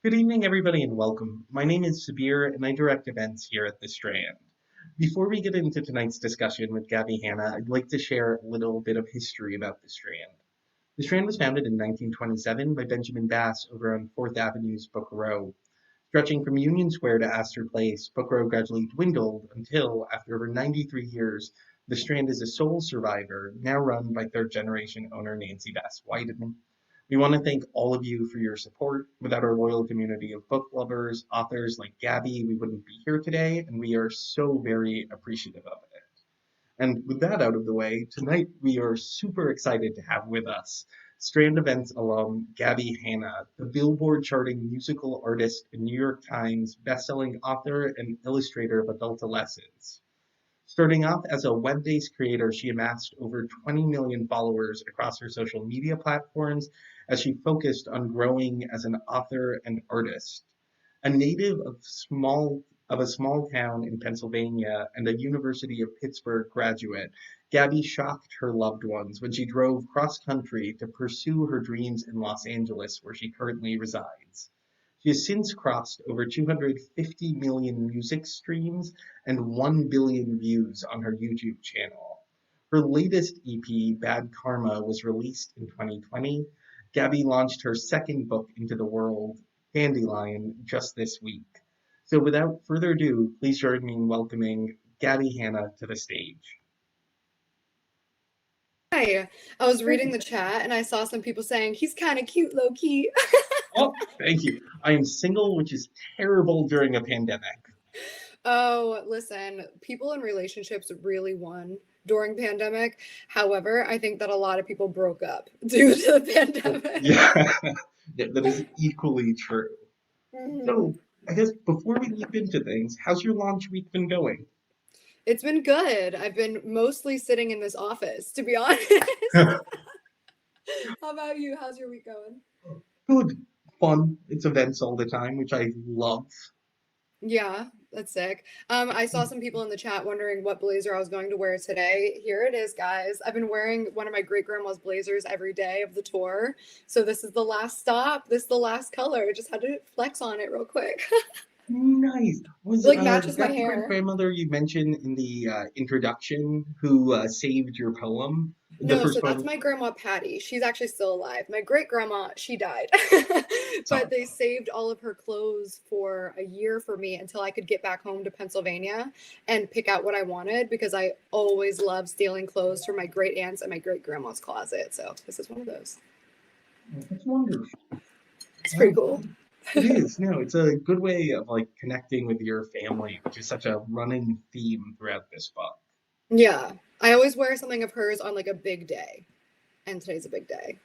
Good evening, everybody, and welcome. My name is Sabir, and I direct events here at the Strand. Before we get into tonight's discussion with Gabbie Hanna, I'd like to share a little bit of history about the Strand. The Strand was founded in 1927 by Benjamin Bass over on 4th Avenue's Book Row. Stretching from Union Square to Astor Place, Book Row gradually dwindled until, after over 93 years, the Strand is a sole survivor, now run by third generation owner Nancy Bass Whiten. We want to thank all of you for your support. Without our loyal community of book lovers, authors like Gabbie, we wouldn't be here today, and we are so very appreciative of it. And with that out of the way, tonight we are super excited to have with us Strand Events alum Gabbie Hanna, the Billboard charting musical artist and New York Times bestselling author and illustrator of adult lessons. Starting off as a web-based creator, she amassed over 20 million followers across her social media platforms as she focused on growing as an author and artist. A native of a small town in Pennsylvania and a University of Pittsburgh graduate, Gabbie shocked her loved ones when she drove cross country to pursue her dreams in Los Angeles, where she currently resides. She has since crossed over 250 million music streams and 1 billion views on her YouTube channel. Her latest EP, Bad Karma, was released in 2020. Gabbie launched her second book into the world, Dandelion, just this week. So without further ado, please join me in welcoming Gabbie Hanna to the stage. Hi. I was reading the chat and I saw some people saying he's kind of cute, low key. Oh, thank you. I am single, which is terrible during a pandemic. Oh, listen, people in relationships really won during pandemic. However, I think that a lot of people broke up due to the pandemic. Yeah, that is equally true. Mhm. So, I guess before we leap into things, how's your launch week been going? It's been good. I've been mostly sitting in this office, to be honest. How about you? How's your week going? Good, fun. It's events all the time, which I love. Yeah, that's sick. I saw some people in the chat wondering what blazer I was going to wear today. Here it is, guys. I've been wearing one of my great grandma's blazers every day of the tour. So this is the last stop. This is the last color. Just had to flex on it real quick. Nice. Was Like matches my that the great hair. grandmother you mentioned in the introduction who saved your poem? The No, so first that's one. my grandma Patty. She's actually still alive. My great grandma, she died. Sorry. But they saved all of her clothes for a year for me until I could get back home to Pennsylvania and pick out what I wanted because I always loved stealing clothes from my great aunts and my great grandma's closet. So this is one of those. That's wonderful. It's pretty Wow. cool. It is. No, it's a good way of like connecting with your family, which is such a running theme throughout this book. Yeah. I always wear something of hers on like a big day. And today's a big day.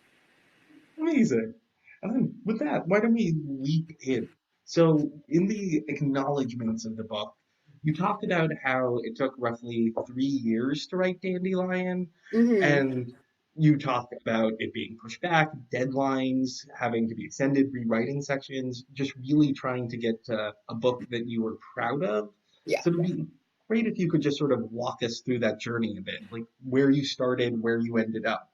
Amazing. And then with that, why don't we leap in? So, in the acknowledgments of the book, you talked about how it took roughly 3 years to write Dandelion, Mm-hmm. and you talked about it being pushed back, deadlines, having to be extended, rewriting sections, just really trying to get to a book that you were proud of. Yeah. So, it'd be great if you could just sort of walk us through that journey a bit, like where you started, where you ended up.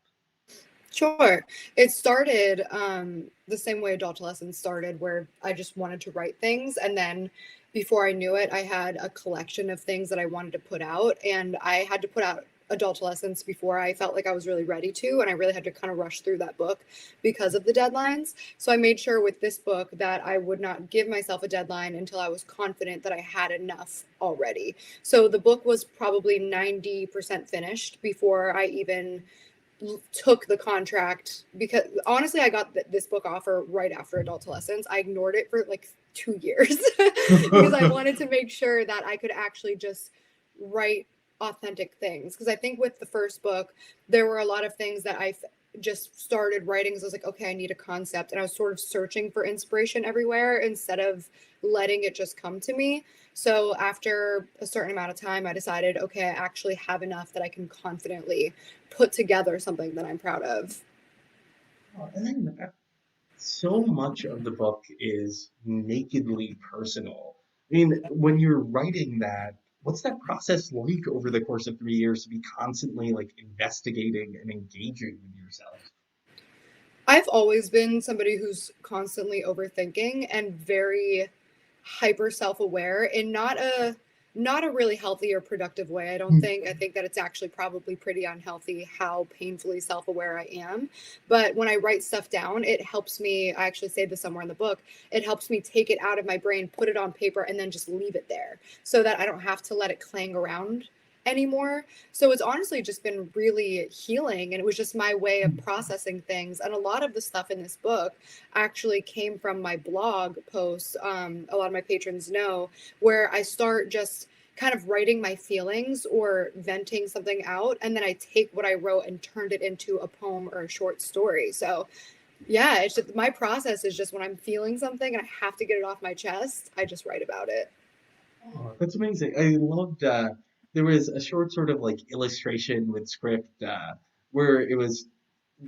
Sure. It started the same way adult lessons started, where I just wanted to write things. And then before I knew it, I had a collection of things that I wanted to put out. And I had to put out adult lessons before I felt like I was really ready to. And I really had to kind of rush through that book because of the deadlines. So I made sure with this book that I would not give myself a deadline until I was confident that I had enough already. So the book was probably 90% finished before I even took the contract because honestly I got this book offer right after adult lessons. I ignored it for like 2 years because I wanted to make sure that I could actually just write authentic things, because I think with the first book there were a lot of things that I just started writing because I was like, okay, I need a concept, and I was sort of searching for inspiration everywhere instead of letting it just come to me. So after a certain amount of time I decided, okay, I actually have enough that I can confidently put together something that I'm proud of. And then so much of the book is nakedly personal. I mean, when you're writing that, what's that process like over the course of 3 years to be constantly like investigating and engaging with yourself? I've always been somebody who's constantly overthinking and very hyper self-aware in not a really healthy or productive way. I don't think. I think that it's actually probably pretty unhealthy how painfully self-aware I am. But when I write stuff down, it helps me. I actually say this somewhere in the book. It helps me take it out of my brain, put it on paper, and then just leave it there so that I don't have to let it clang around anymore. So it's honestly just been really healing. And it was just my way of processing things. And a lot of the stuff in this book actually came from my blog posts. A lot of my patrons know, where I start just kind of writing my feelings or venting something out. And then I take what I wrote and turned it into a poem or a short story. So yeah, it's just my process is just when I'm feeling something and I have to get it off my chest, I just write about it. Oh, that's amazing. I loved there was a short sort of like illustration with script where it was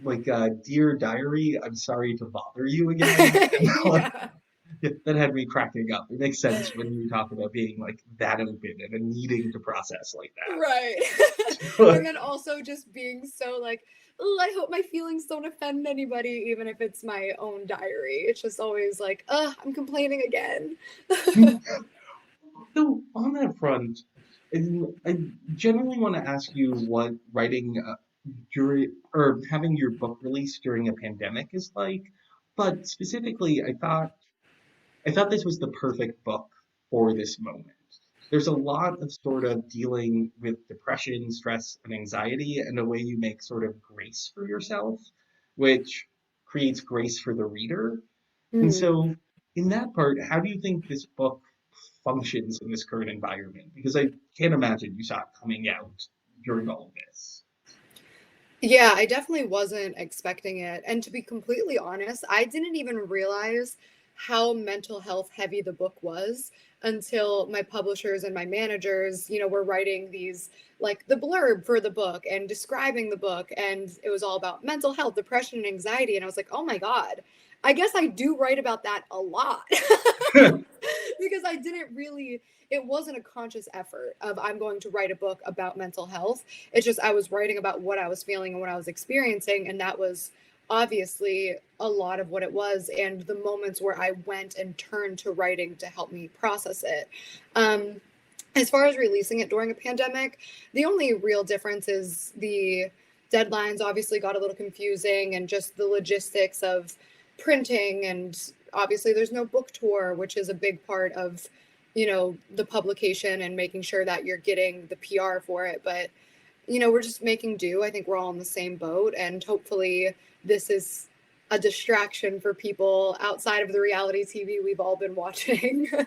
like Dear Diary, I'm sorry to bother you again. And like, Yeah. that had me cracking up. It makes sense when you talk about being like that open and needing to process like Right. that. And then also just being so like, oh, I hope my feelings don't offend anybody, even if it's my own diary. It's just always like, I'm complaining again. So on that front, I generally want to ask you what writing during or having your book released during a pandemic is like. But specifically, I thought this was the perfect book for this moment. There's a lot of sort of dealing with depression, stress, and anxiety, and a way you make sort of grace for yourself, which creates grace for the reader. And Hmm. so, in that part, how do you think this book functions in this current environment? Because I can't imagine you saw it coming out during all of this. Yeah, I definitely wasn't expecting it. And to be completely honest, I didn't even realize how mental health heavy the book was until my publishers and my managers, were writing these like the blurb for the book and describing the book. And it was all about mental health, depression, and anxiety. And I was like, oh my God, I guess I do write about that a lot. Because I didn't really, it wasn't a conscious effort of I'm going to write a book about mental health. It's just I was writing about what I was feeling and what I was experiencing, and that was obviously a lot of what it was, and the moments where I went and turned to writing to help me process it. As far as releasing it during a pandemic, the only real difference is the deadlines obviously got a little confusing, and just the logistics of printing, and obviously there's no book tour, which is a big part of the publication and making sure that you're getting the PR for it. But we're just making do. I think we're all in the same boat, and hopefully this is a distraction for people outside of the reality TV we've all been watching. I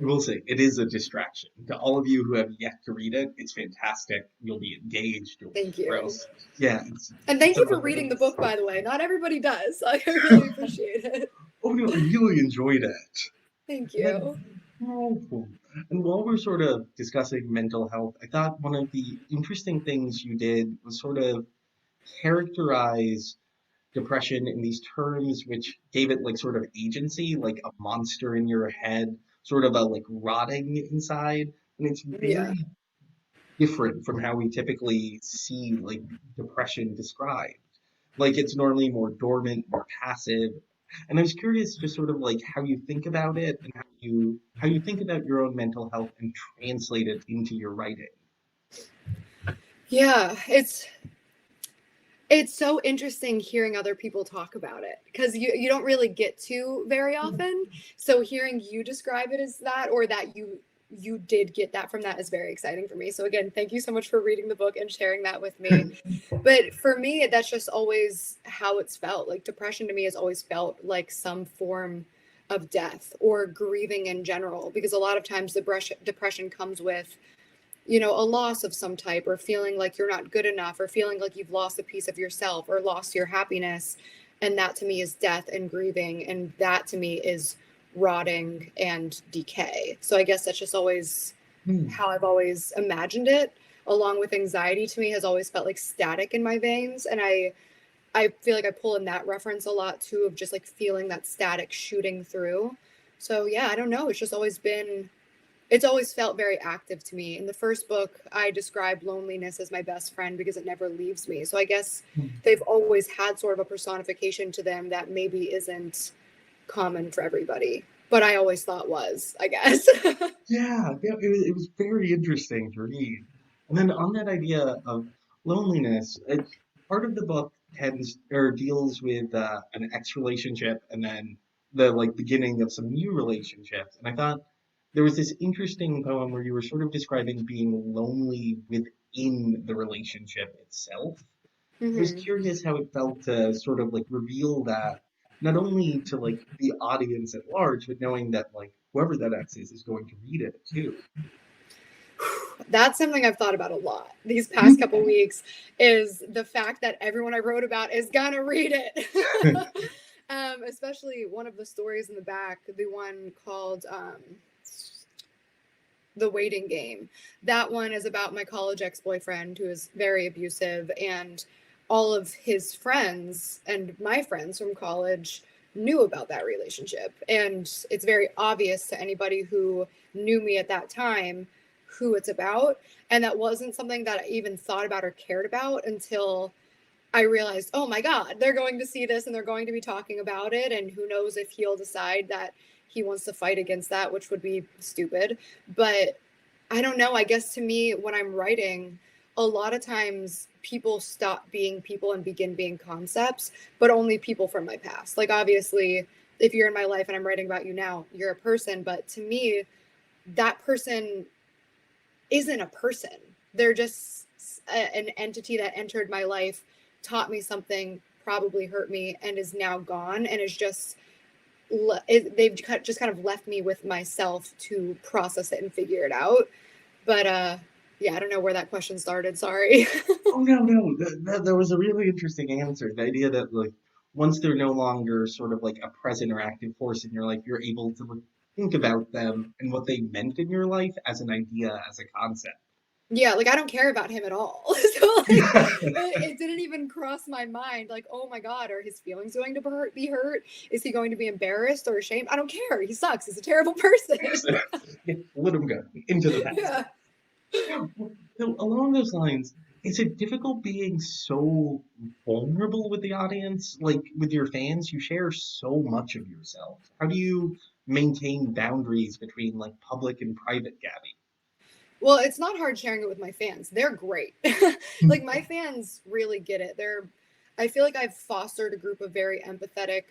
will say it is a distraction. To all of you who have yet to read it, it's fantastic. You'll be engaged, you'll be Thank you. engrossed. Yeah, And it's thank you for about reading the book, by the way. Not everybody does. Like, I really appreciate it. oh no, I really enjoyed it. Thank And then you. oh, cool. And while we're sort of discussing mental health, I thought one of the interesting things you did was sort of characterize depression in these terms which gave it like sort of agency, like a monster in your head, sort of a like rotting inside. And it's Yeah. very different from how we typically see like depression described. Like it's normally more dormant, more passive. And I was curious just sort of like how you think about it and how you think about your own mental health and translate it into your writing. Yeah. It's so interesting hearing other people talk about it because you don't really get to very often. So hearing you describe it as that, or that you did get that from that, is very exciting for me. So again, thank you so much for reading the book and sharing that with me. But for me, that's just always how it's felt. Like depression to me has always felt like some form of death or grieving in general, because a lot of times depression comes with a loss of some type, or feeling like you're not good enough, or feeling like you've lost a piece of yourself or lost your happiness. And that to me is death and grieving. And that to me is rotting and decay. So I guess that's just always Hmm. how I've always imagined it. Along with anxiety, to me has always felt like static in my veins. And I feel like I pull in that reference a lot too, of just like feeling that static shooting through. So yeah, I don't know. It's just always been it's always felt very active to me. In the first book, I described loneliness as my best friend because it never leaves me. So I guess they've always had sort of a personification to them that maybe isn't common for everybody, but I always thought was, I guess. Yeah, it was very interesting to read. And then on that idea of loneliness, part of the book tends or deals with an ex relationship and then the like beginning of some new relationships. And I thought there was this interesting poem where you were sort of describing being lonely within the relationship itself. I was hmm curious how it felt to sort of like reveal that not only to like the audience at large, but knowing that like whoever that ex is going to read it too. That's something I've thought about a lot these past couple weeks is the fact that everyone I wrote about is gonna read it. Especially one of the stories in the back, the one called The Waiting Game. That one is about my college ex-boyfriend who is very abusive, and all of his friends and my friends from college knew about that relationship. And it's very obvious to anybody who knew me at that time who it's about. And that wasn't something that I even thought about or cared about until I realized, oh my God, they're going to see this and they're going to be talking about it. And who knows if he'll decide that he wants to fight against that, which would be stupid. But I don't know. I guess to me, when I'm writing, a lot of times people stop being people and begin being concepts, but only people from my past. Like, obviously, if you're in my life and I'm writing about you now, you're a person. But to me, that person isn't a person. They're just an entity that entered my life, taught me something, probably hurt me, and is now gone. And is just they've just kind of left me with myself to process it and figure it out. But yeah, I don't know where that question started. Sorry. Oh no, that was a really interesting answer. The idea that like once they're no longer sort of like a present or active force in your life, you're able to like, think about them and what they meant in your life as an idea, as a concept. Yeah, like I don't care about him at all. So like it didn't even cross my mind like, oh my God, are his feelings going to be hurt? Is he going to be embarrassed or ashamed? I don't care. He sucks. He's a terrible person. Let them go into the past. Yeah. So along those lines, is it difficult being so vulnerable with the audience? Like with your fans, you share so much of yourself. How do you maintain boundaries between like public and private, Gabby? Well, it's not hard sharing it with my fans. They're great. Like my fans really get it. I feel like I've fostered a group of very empathetic,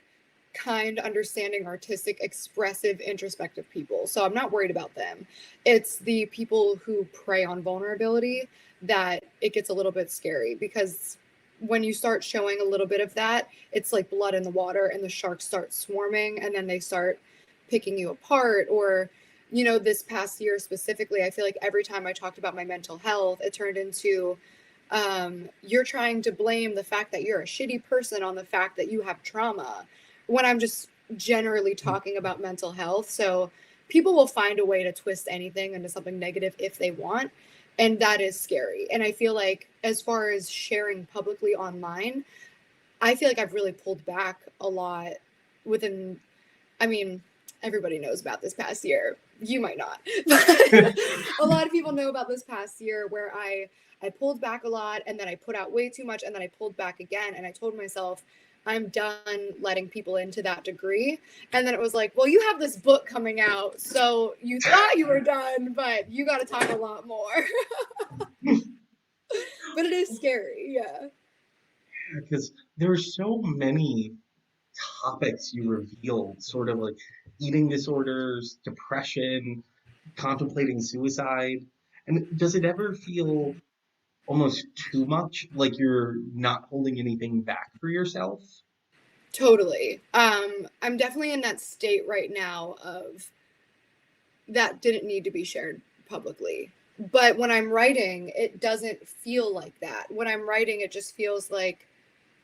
kind, understanding, artistic, expressive, introspective people. So I'm not worried about them. It's the people who prey on vulnerability that it gets a little bit scary because when you start showing a little bit of that, it's like blood in the water and the sharks start swarming and then they start picking you apart. Or this past year specifically, I feel like every time I talked about my mental health, it turned into you're trying to blame the fact that you're a shitty person on the fact that you have trauma when I'm just generally talking about mental health. So people will find a way to twist anything into something negative if they want. And that is scary. And I feel like as far as sharing publicly online, I feel like I've really pulled back a lot within, I mean, everybody knows about this past year. You might not, but a lot of people know about this past year where I pulled back a lot and then I put out way too much and then I pulled back again and I told myself I'm done letting people into that degree. And then it was like, well, you have this book coming out, so you thought you were done, but you got to talk a lot more. But it is scary, yeah. Because there are so many topics you revealed, sort of like eating disorders, depression, contemplating suicide. And does it ever feel almost too much, like you're not holding anything back for yourself? Totally. I'm definitely in that state right now of that didn't need to be shared publicly. But when I'm writing, it doesn't feel like that. When I'm writing, it just feels like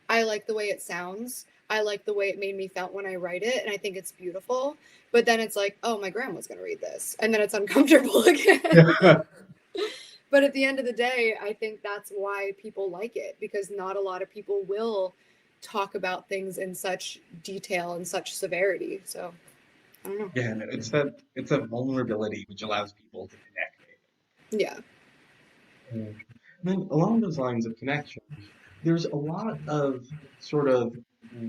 I like the way it sounds. I like the way it made me felt when I write it, and I think it's beautiful. But then it's like, oh, my grandma's going to read this. And then it's uncomfortable again. But at the end of the day, I think that's why people like it, because not a lot of people will talk about things in such detail and such severity. So I don't know. Yeah, and it's a vulnerability which allows people to connect. Yeah. Mm. And then along those lines of connection, there's a lot of sort of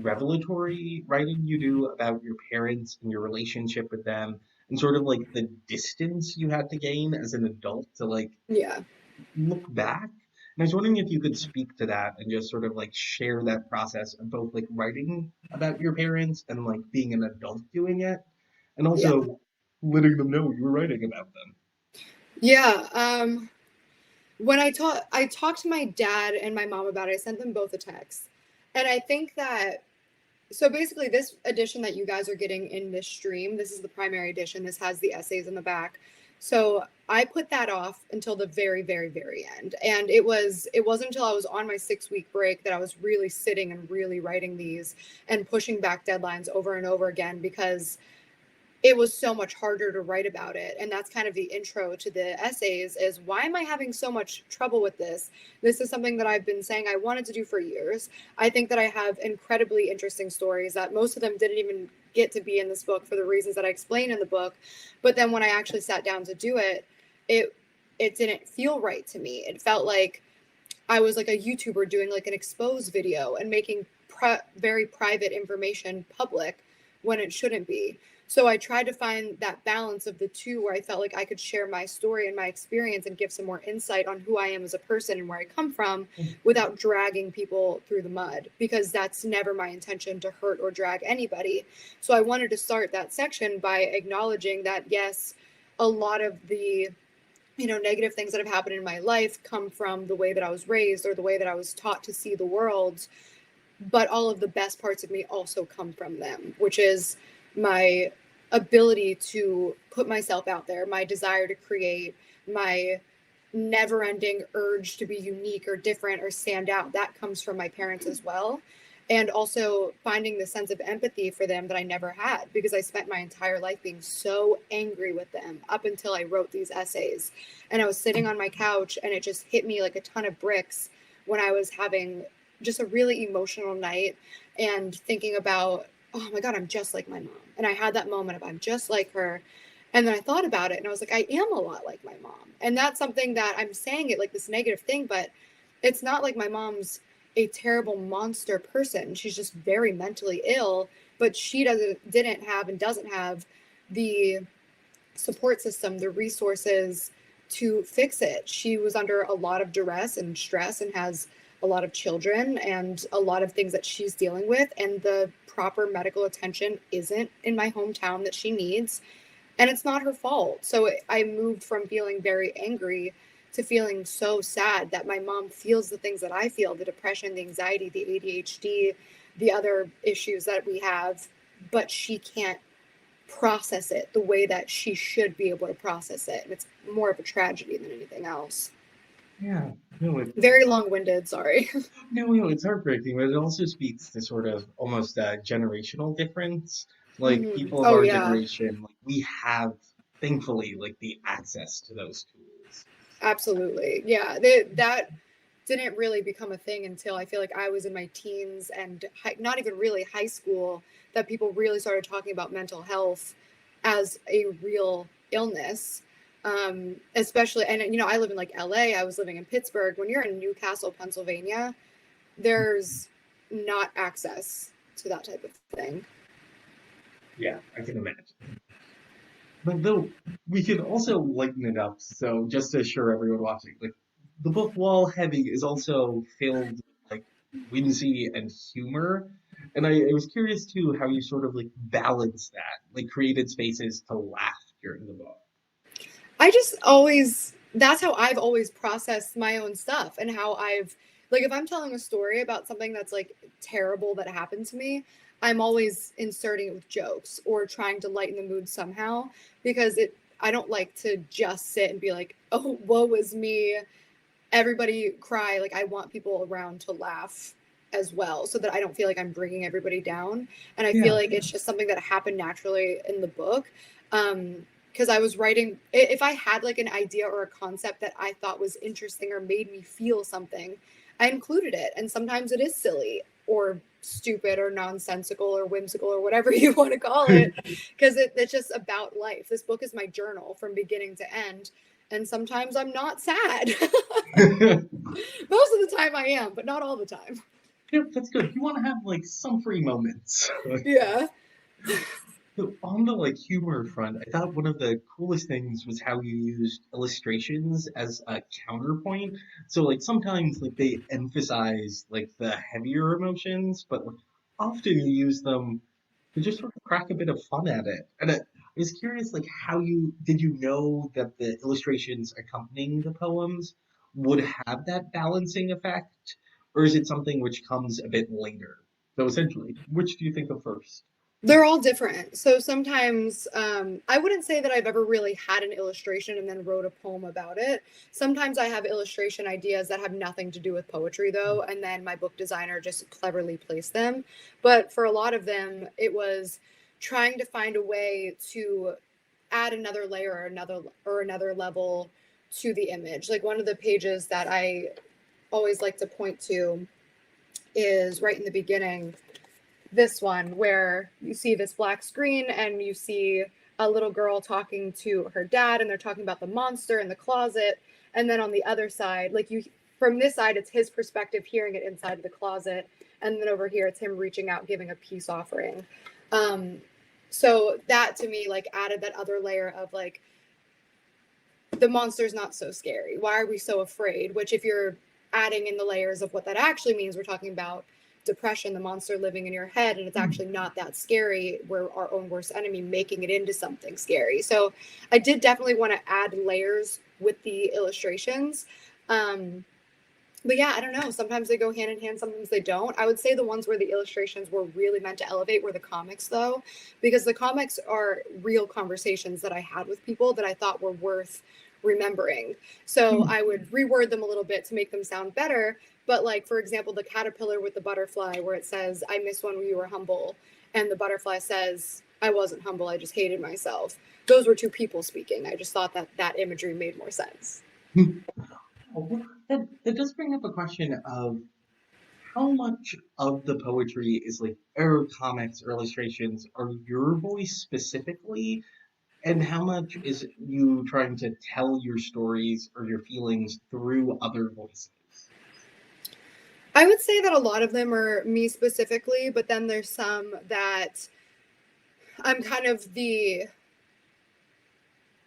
revelatory writing you do about your parents and your relationship with them, and sort of like the distance you had to gain as an adult to like Yeah. look back. And I was wondering if you could speak to that and just sort of like share that process of both like writing about your parents and like being an adult doing it, and Yeah. also letting them know you were writing about them. Yeah. When I talked to my dad and my mom about it, I sent them both a text. And I think that so basically this edition that you guys are getting in this stream, this is the primary edition. This has the essays in the back. So I put that off until the very, very, very end. And it wasn't until I was on my 6 week break that I was really sitting and really writing these and pushing back deadlines over and over again because it was so much harder to write about it. And that's kind of the intro to the essays is why am I having so much trouble with this? This is something that I've been saying I wanted to do for years. I think that I have incredibly interesting stories that most of them didn't even get to be in this book for the reasons that I explain in the book. But then when I actually sat down to do it, it it didn't feel right to me. It felt like I was like a YouTuber doing like an expose video and making very private information public when it shouldn't be. So I tried to find that balance of the two where I felt like I could share my story and my experience and give some more insight on who I am as a person and where I come from without dragging people through the mud, because that's never my intention to hurt or drag anybody. So I wanted to start that section by acknowledging that, yes, a lot of the negative things that have happened in my life come from the way that I was raised or the way that I was taught to see the world. But all of the best parts of me also come from them, which is my ability to put myself out there, my desire to create, my never ending urge to be unique or different or stand out. That comes from my parents as well. And also finding the sense of empathy for them that I never had because I spent my entire life being so angry with them up until I wrote these essays. And I was sitting on my couch and it just hit me like a ton of bricks when I was having just a really emotional night and thinking about, oh my God, I'm just like my mom. And I had that moment of I'm just like her. And then I thought about it and I was like, I am a lot like my mom. And that's something that I'm saying it like this negative thing, but it's not like my mom's a terrible monster person. She's just very mentally ill, but she didn't have and doesn't have the support system, the resources to fix it. She was under a lot of duress and stress and has a lot of children and a lot of things that she's dealing with. And the proper medical attention isn't in my hometown that she needs. And it's not her fault. So I moved from feeling very angry to feeling so sad that my mom feels the things that I feel, the depression, the anxiety, the ADHD, the other issues that we have, but she can't process it the way that she should be able to process it. And it's more of a tragedy than anything else. Yeah, no, Very long-winded, sorry. no, it's heartbreaking, but it also speaks to sort of almost a generational difference. Like Hmm. people of Oh our yeah, generation, like we have, thankfully, like the access to those tools. absolutely. Yeah, that didn't really become a thing until I feel like I was in my teens and not even really high school that people really started talking about mental health as a real illness. Especially, and I live in like LA, I was living in Pittsburgh. When you're in Newcastle, Pennsylvania, there's not access to that type of thing. Yeah, I can imagine. But though we can also lighten it up, so just to assure everyone watching, like the book Wall Heavy is also filled with like whimsy and humor. And I was curious too how you sort of like balance that, like created spaces to laugh during the book. I just always, that's how I've always processed my own stuff and how I've, like, if I'm telling a story about something that's like terrible that happened to me, I'm always inserting it with jokes or trying to lighten the mood somehow because I don't like to just sit and be like, oh, woe is me. Everybody cry. Like, I want people around to laugh as well so that I don't feel like I'm bringing everybody down. And I feel Yeah. like it's just something that happened naturally in the book. Because I was writing, if I had like an idea or a concept that I thought was interesting or made me feel something, I included it. And sometimes it is silly or stupid or nonsensical or whimsical or whatever you want to call it, because it's just about life. This book is my journal from beginning to end, and sometimes I'm not sad. Most of the time I am, but not all the time. Yeah, that's good. You want to have like some free moments. Yeah. So on the like humor front, I thought one of the coolest things was how you used illustrations as a counterpoint. So like sometimes like they emphasize like the heavier emotions, but like, often you use them to just sort of crack a bit of fun at it. And I was curious, like how you did you know that the illustrations accompanying the poems would have that balancing effect, or is it something which comes a bit later? So essentially, which do you think of first? They're all different. So sometimes I wouldn't say that I've ever really had an illustration and then wrote a poem about it. Sometimes I have illustration ideas that have nothing to do with poetry, though, and then my book designer just cleverly placed them. But for a lot of them, it was trying to find a way to add another layer or another level to the image. Like one of the pages that I always like to point to is right in the beginning, this one where you see this black screen and you see a little girl talking to her dad, and they're talking about the monster in the closet. And then on the other side, like you, from this side, it's his perspective hearing it inside of the closet. And then over here, it's him reaching out, giving a peace offering. Um, so that to me, like, added that other layer of like, the monster's not so scary. Why are we so afraid? Which, if you're adding in the layers of what that actually means, we're talking about depression, the monster living in your head, and it's actually not that scary. We're our own worst enemy, making it into something scary. So I did definitely want to add layers with the illustrations. But yeah, I don't know. Sometimes they go hand in hand, sometimes they don't. I would say the ones where the illustrations were really meant to elevate were the comics, though, because the comics are real conversations that I had with people that I thought were worth remembering. So I would reword them a little bit to make them sound better. But, like, for example, the caterpillar with the butterfly, where it says, I miss when you were humble. And the butterfly says, I wasn't humble, I just hated myself. Those were two people speaking. I just thought that that imagery made more sense. Oh, well, that does bring up a question of how much of the poetry is like or comics or illustrations are your voice specifically, and how much is you trying to tell your stories or your feelings through other voices? I would say that a lot of them are me specifically, but then there's some that I'm kind of the,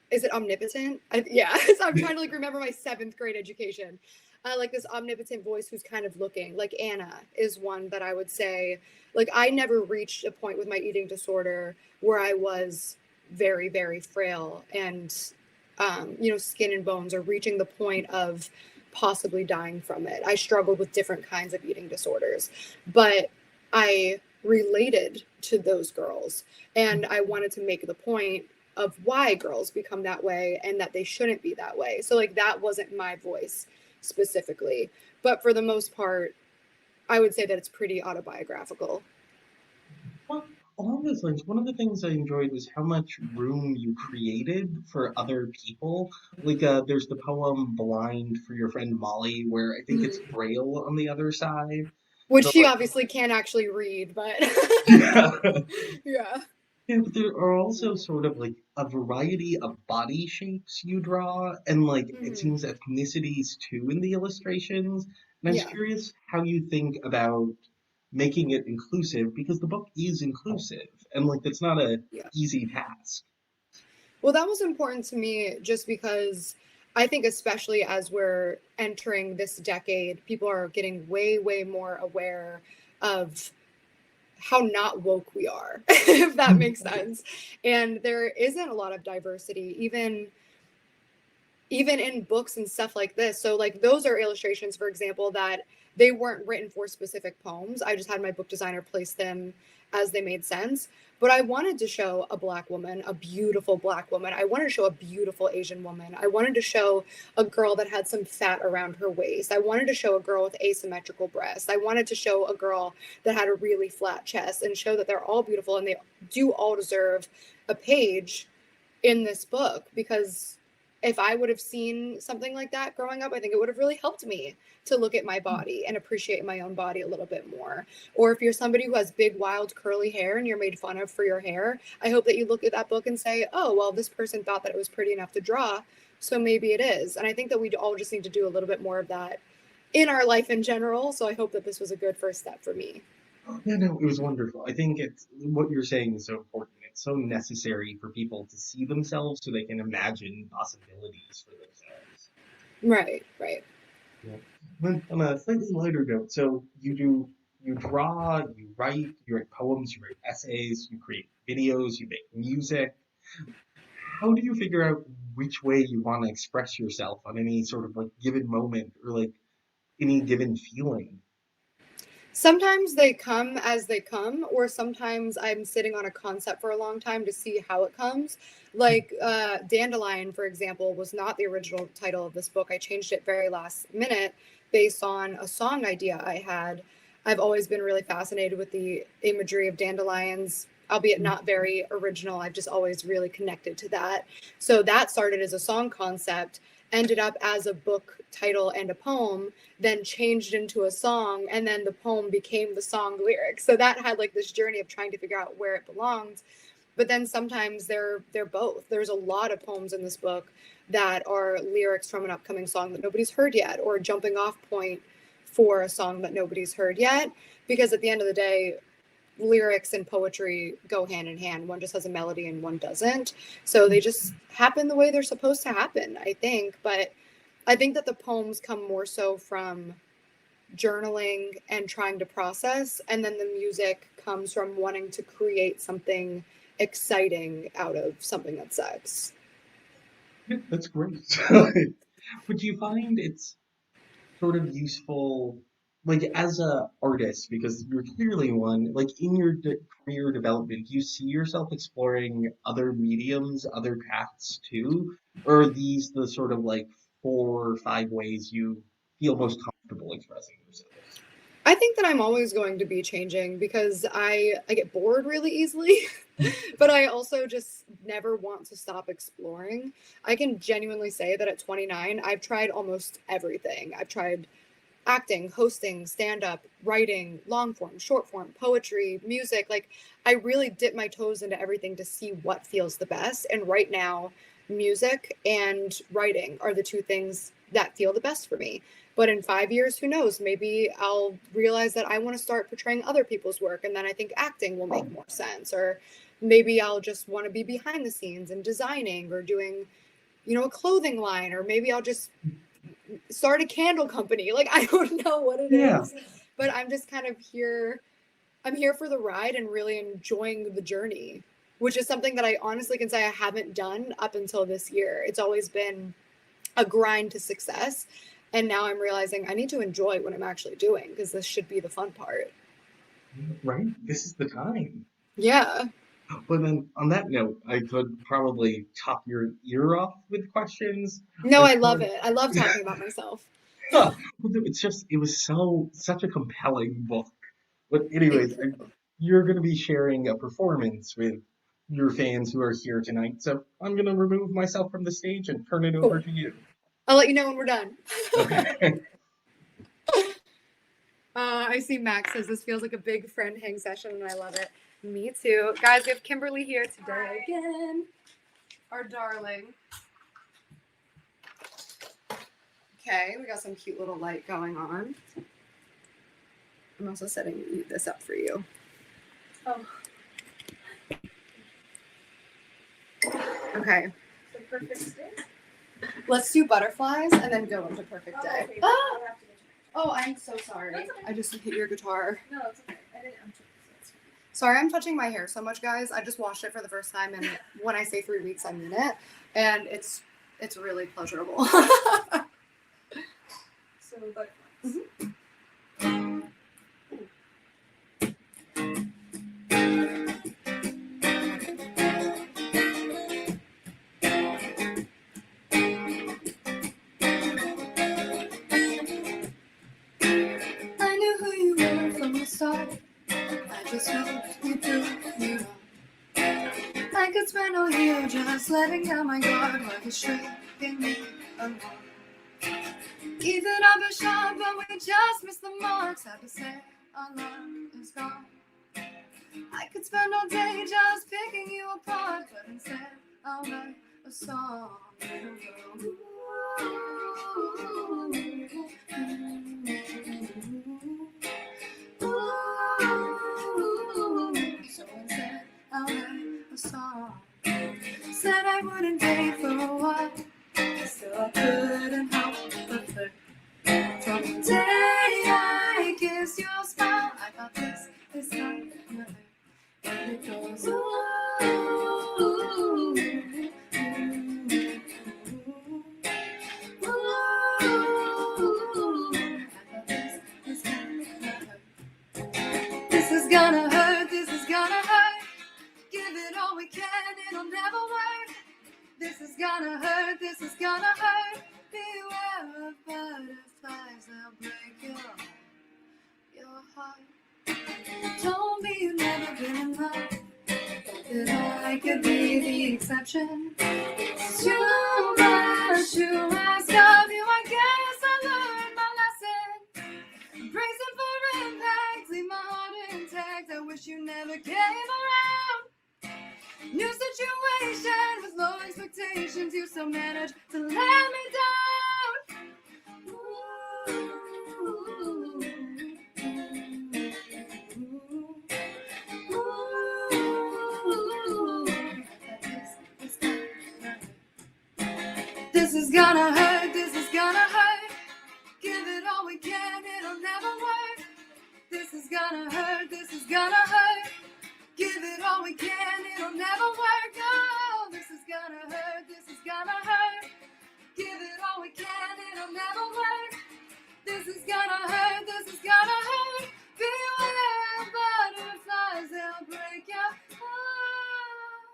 is it omnipotent? Yeah, so I'm trying to like remember my seventh grade education. Like this omnipotent voice who's kind of looking. Like Anna is one that I would say, like I never reached a point with my eating disorder where I was very, very frail and, skin and bones, or reaching the point of possibly dying from it. I struggled with different kinds of eating disorders, but I related to those girls, and I wanted to make the point of why girls become that way and that they shouldn't be that way. So like that wasn't my voice specifically, but for the most part, I would say that it's pretty autobiographical. Well, along those lines, one of the things I enjoyed was how much room you created for other people. Like, there's the poem "Blind" for your friend Molly, where I think it's Mhm. Braille on the other side. Which So, she obviously can't actually read, but yeah. yeah. Yeah, but there are also sort of like a variety of body shapes you draw, and like it Hmm. seems ethnicities too in the illustrations. And I was Yeah. curious how you think about making it inclusive because the book is inclusive, and like that's not a Yeah. easy task. Well, that was important to me just because I think, especially as we're entering this decade, people are getting way, way more aware of how not woke we are, if that makes sense. And there isn't a lot of diversity, even in books and stuff like this. So like those are illustrations, for example, that they weren't written for specific poems. I just had my book designer place them as they made sense. But I wanted to show a black woman, a beautiful black woman. I wanted to show a beautiful Asian woman. I wanted to show a girl that had some fat around her waist. I wanted to show a girl with asymmetrical breasts. I wanted to show a girl that had a really flat chest, and show that they're all beautiful and they do all deserve a page in this book, because if I would have seen something like that growing up, I think it would have really helped me to look at my body and appreciate my own body a little bit more. Or if you're somebody who has big, wild, curly hair and you're made fun of for your hair, I hope that you look at that book and say, oh, well, this person thought that it was pretty enough to draw, so maybe it is. And I think that we all just need to do a little bit more of that in our life in general. So I hope that this was a good first step for me. Yeah, no, it was wonderful. I think it's what you're saying is so important. It's so necessary for people to see themselves so they can imagine possibilities for themselves. Right, right. Yeah. But on a slightly lighter note, so you draw, you write poems, you write essays, you create videos, you make music. How do you figure out which way you want to express yourself on any sort of like given moment or like any given feeling? Sometimes they come as they come, or sometimes I'm sitting on a concept for a long time to see how it comes. Like Dandelion, for example, was not the original title of this book. I changed it very last minute based on a song idea I had. I've always been really fascinated with the imagery of dandelions, albeit not very original. I've just always really connected to that. So that started as a song concept, ended up as a book title and a poem, then changed into a song, and then the poem became the song lyrics. So that had like this journey of trying to figure out where it belonged. But then sometimes they're both. There's a lot of poems in this book that are lyrics from an upcoming song that nobody's heard yet, or a jumping off point for a song that nobody's heard yet. Because at the end of the day, lyrics and poetry go hand in hand. One just has a melody and one doesn't. So they just happen the way they're supposed to happen, I think. But I think that the poems come more so from journaling and trying to process. And then the music comes from wanting to create something exciting out of something that sucks. Yeah, that's great. But do you find it's sort of useful, like as a artist, because you're clearly one, like in your career development, do you see yourself exploring other mediums, other paths too? Or are these the sort of like 4 or 5 ways you feel most comfortable expressing yourselves? I think that I'm always going to be changing because I get bored really easily, but I also just never want to stop exploring. I can genuinely say that at 29, I've tried almost everything. I've tried acting, hosting, stand up, writing, long form, short form, poetry, music. Like, I really dip my toes into everything to see what feels the best. And right now, music and writing are the two things that feel the best for me. But in 5 years, who knows? Maybe I'll realize that I want to start portraying other people's work. And then I think acting will make more sense. Or maybe I'll just want to be behind the scenes and designing or doing, a clothing line. Or maybe I'll just start a candle company. Like, I don't know what it Yeah. is, but I'm just kind of here. I'm here for the ride and really enjoying the journey, which is something that I honestly can say I haven't done up until this year. It's always been a grind to success. And now I'm realizing I need to enjoy what I'm actually doing because this should be the fun part. Right? This is the time. Yeah. But then on that note, I could probably chop your ear off with questions. No, I I love could it. I love talking about myself. Huh. It's just, it was such a compelling book. But Thank anyways, you. you're going to be sharing a performance with your fans who are here tonight. So I'm going to remove myself from the stage and turn it over Cool. to you. I'll let you know when we're done. Okay. I see Max says this feels like a big friend hang session, and I love it. Me too. Guys, we have Kimberly here today again. Our darling. Okay, we got some cute little light going on. I'm also setting this up for you. Oh. Okay. The perfect day. Let's do butterflies and then go into perfect day. Okay. Ah! I'll have to go check. Oh, I'm so sorry. That's okay. I just hit your guitar. No, it's okay. I didn't. I'm sure it's fine. Sorry, I'm touching my hair so much, guys. I just washed it for the first time, and when I say 3 weeks, I mean it. And it's really pleasurable. So butterflies. I knew who you were from the start. I just hoped you proved me wrong. I could spend all you, just letting down my guard while you're stripping me alone. Even I've been shot, but we just missed the mark. Sad to say, our love is gone. I could spend all day just picking you apart, but instead I'll write a song. So instead I'll write a song. Said I wouldn't date for a while, still I couldn't help but flirt. From the day I kissed your smile, I thought this is not another. And it goes, ooh, ooh, this is gonna hurt, this is gonna hurt. Give it all we can, it'll never work. This is gonna hurt, this is gonna hurt. Beware of butterflies, they'll break your heart. Told me you've never been in love, thought that I could be the exception. It's too much to ask of you, I guess I learned my lesson. Bracing for impact, leave my heart intact. I wish you never came around. New situation with low expectations, you still managed to let me down. This is gonna hurt, this is gonna hurt. Give it all we can, it'll never work. This is gonna hurt, this is gonna hurt. Give it all we can, it'll never work. Oh, this is gonna hurt, this is gonna hurt. Give it all we can, it'll never work. This is gonna hurt, this is gonna hurt. Beware of butterflies, they'll break your heart.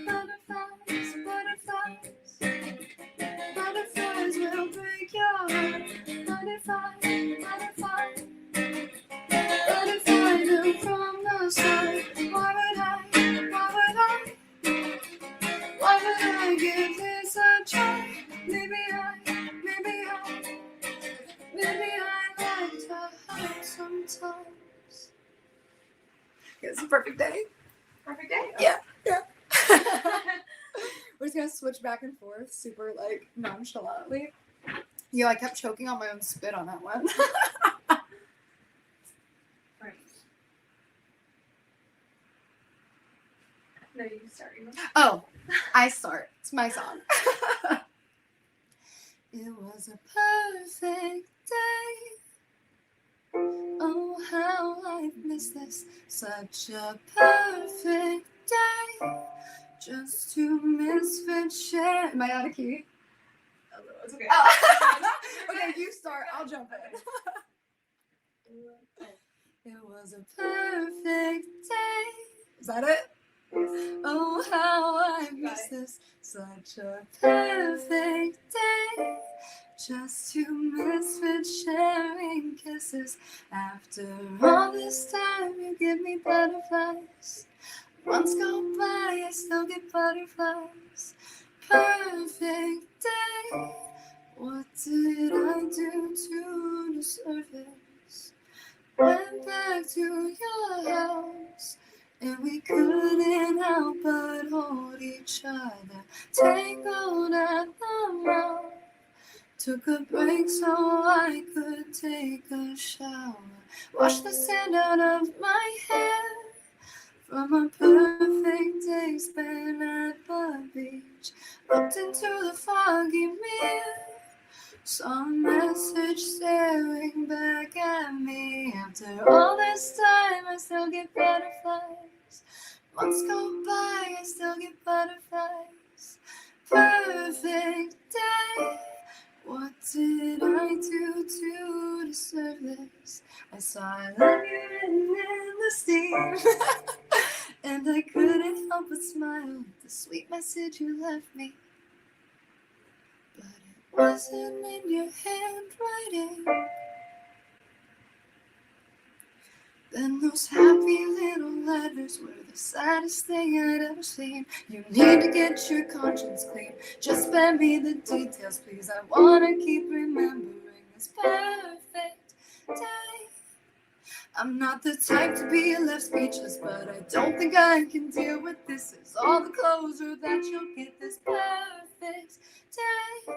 Butterflies, butterflies, butterflies will break your heart. Butterflies, butterflies. Butterfly knew from the start. Why would I give this a try? Maybe I like to hurt sometimes. It's a perfect day. Perfect day. Yeah. We're just gonna switch back and forth, super like nonchalantly. Yo, I kept choking on my own spit on that one. Right. No, you start. Oh, I start. It's my song. It was a perfect day. Oh, how I've missed this. Such a perfect day. Just to misfit share. Am I out of key? A little. It's okay. Oh. Okay, you start. I'll jump in. It was a perfect day. Is that it? Oh, how I miss this. Such a perfect day. Just to misfit sharing kisses. After all this time, you give me butterflies. Months go by, I still get butterflies. Perfect day. What did I do to deserve this? Went back to your house, and we couldn't help but hold each other, tangled at the mouth. Took a break so I could take a shower, wash the sand out of my hair. From a perfect day spent at the beach, looked into the foggy mirror, saw a message staring back at me. After all this time, I still get butterflies. Months go by, I still get butterflies. Perfect day. What did I do to deserve this? I saw I love you written in the steam. And I couldn't help but smile at the sweet message you left me. But it wasn't in your handwriting. Then those happy little letters were the saddest thing I'd ever seen. You need to get your conscience clean. Just spare me the details, please. I wanna keep remembering this perfect day. I'm not the type to be left speechless, but I don't think I can deal with this. Is all the closer that you'll get this perfect day.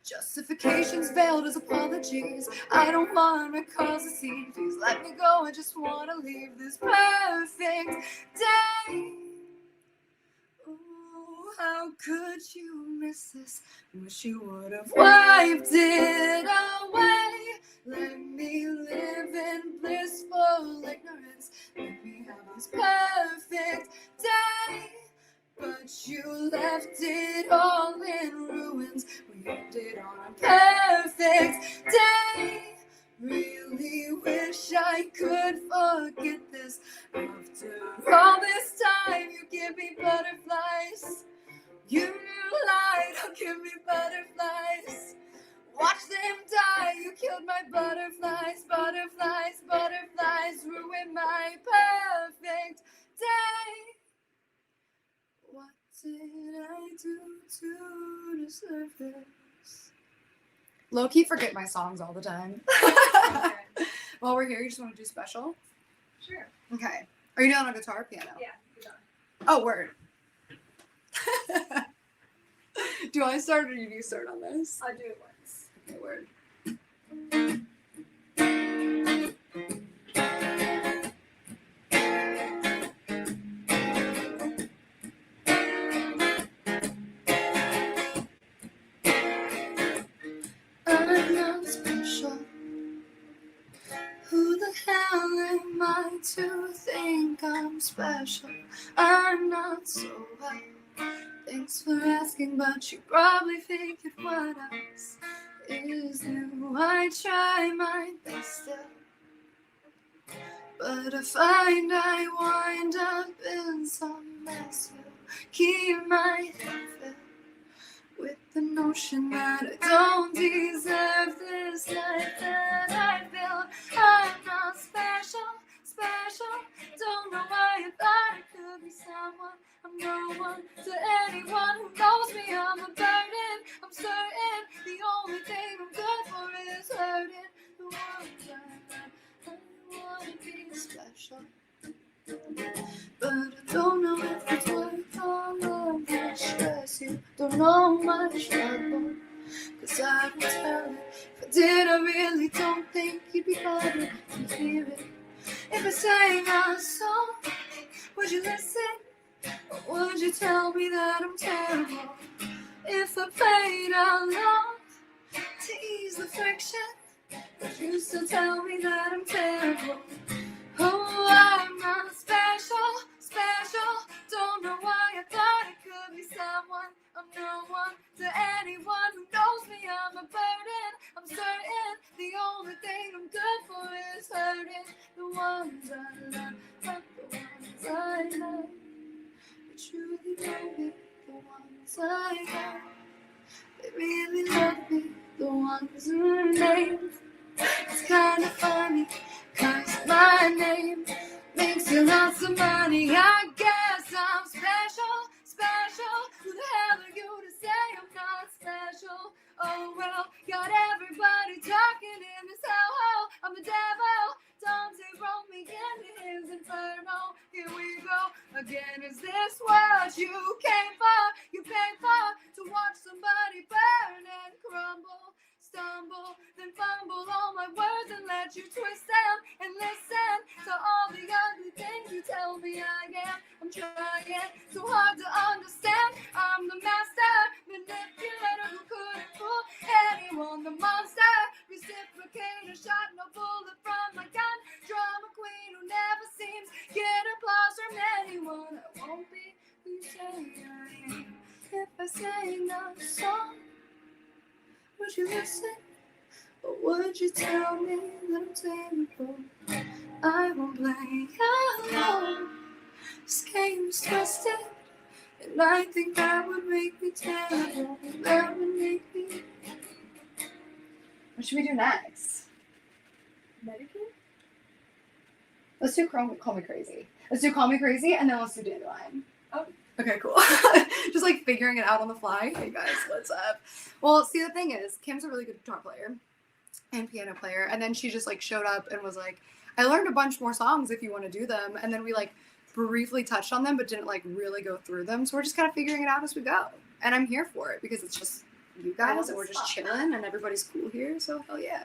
Justifications veiled as apologies. I don't want to cause a scene. Please let me go. I just want to leave this perfect day. Ooh, how could you miss this? Wish you would have wiped it away. Let me live in blissful ignorance. Let me have this perfect day. But you left it all in ruins. We ended on a perfect day. Really wish I could forget this. After all this time, you give me butterflies. You lied, don't give me butterflies. Watch them die, you killed my butterflies, butterflies, butterflies. Ruined my perfect day. What did I do to deserve this? Low-key forget my songs all the time. While we're here, you just want to do special? Sure. Okay. Are you doing on guitar or piano? Yeah, good on. Oh, word. Do I start or do you start on this? I'll do it once. Okay, word. I'm not special. Who the hell am I to think I'm special? I'm not so well. Thanks for asking, but you probably figured what else is new. I try my best still, but I find I wind up in some mess. You keep my head filled with the notion that I don't deserve this life that I built. I'm not special, special. Don't know why I thought I could be someone. I'm no one to anyone who knows me. I'm a burden. I'm certain the only thing I'm good for is hurting. The ones I wanna be special, but I don't know if it's worth all of the stress. You don't know my struggle, 'cause I would tell it. If I did, I really don't think you'd be bothered to hear it. If I sang a song, would you listen? Or would you tell me that I'm terrible? If I played along to ease the friction, would you still tell me that I'm terrible? Oh, I'm not special, special. Don't know why I thought I could be someone. I'm no one to anyone who knows me. I'm a burden. I'm certain the only thing I'm good for is hurting. The ones I love, not the ones I love. They truly love me, the ones I love. They really love me, the ones who name. It's kind of funny, 'cause my name makes you lots of money. I guess I'm special, special. Who the hell are you to say I'm not special? Oh well, got everybody talking in this hellhole. I'm the devil. Dante wrote me into his inferno. Here we go again. Is this what you came for? You paid for to watch somebody burn and crumble. Stumble, then fumble all my words and let you twist them and listen to all the ugly things you tell me I am. I'm trying so hard to understand. I'm the master manipulator who couldn't fool anyone. The monster reciprocator, shot no bullet from my gun. Drama queen who never seems get applause from anyone. I won't be who you say I am if I sing a song. Would you listen, or would you tell me that I'm terrible? I won't play alone. This game is twisted, and I think that would make me terrible. That would make me. What should we do next? Medicaid? Let's do Call Me Crazy. Let's do Call Me Crazy, and then let's do Dandelion. Oh. Okay, cool. Just like figuring it out on the fly. Hey guys, what's up? Well, see, the thing is, Kim's a really good guitar player and piano player, and then she just like showed up and was like, I learned a bunch more songs if you want to do them, and then we like briefly touched on them but didn't like really go through them, so we're just kind of figuring it out as we go, and I'm here for it because it's just you guys and we're just chilling and everybody's cool here, so hell yeah.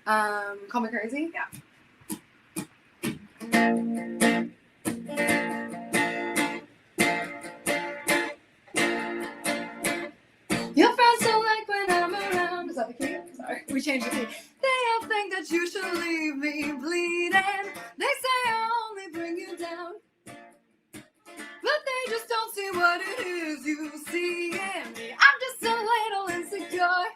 Call Me Crazy? Yeah. Your friends don't like when I'm around. Is that the key? Sorry, we changed the key. They all think that you should leave me bleeding. They say I only bring you down, but they just don't see what it is you see in me. I'm just a little insecure,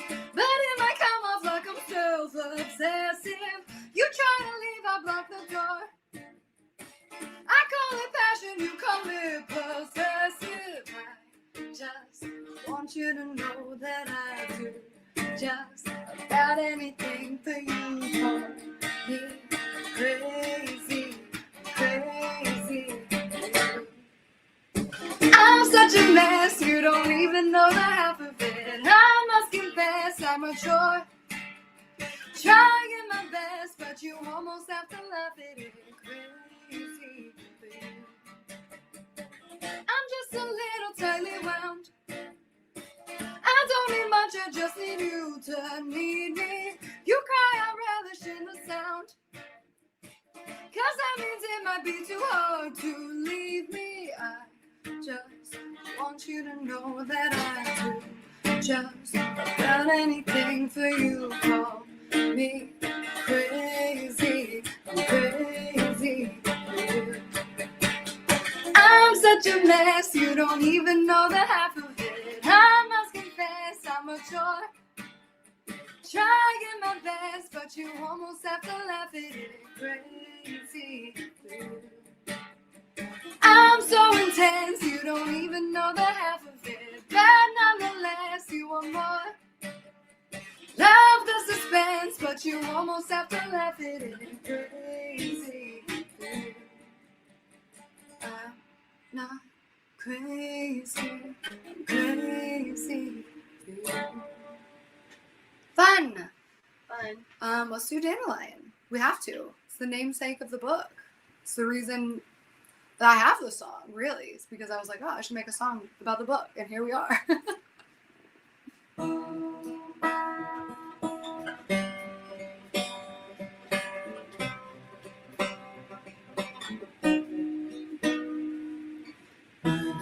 but it might come off like I'm self-obsessive. You try to leave, I block the door. I call it passion, you call it possessive. I just want you to know that I do just about anything for you. Call me crazy, crazy. I'm such a mess, you don't even know the half of it. I must confess, I'm a chore, trying my best, but you almost have to laugh at it. Crazy for you. I'm just a little tightly wound. I don't need much, I just need you to need me. You cry, I relish in the sound, 'cause that means it might be too hard to leave me. I just want you to know that I do just about anything for you. Call me crazy, I'm crazy for you. I'm such a mess, you don't even know the half of it. I must confess, I'm a chore, trying my best, but you almost have to laugh at it. Crazy for you. I'm so intense, you don't even know the half of it, but nonetheless, you want more. Love the suspense, but you almost have to laugh at it. Crazy for you. I'm not crazy, I'm crazy for you. Fun! Let's do Dandelion. We have to. It's the namesake of the book. It's the reason that I have the song, really. It's because I was like, oh, I should make a song about the book, and here we are.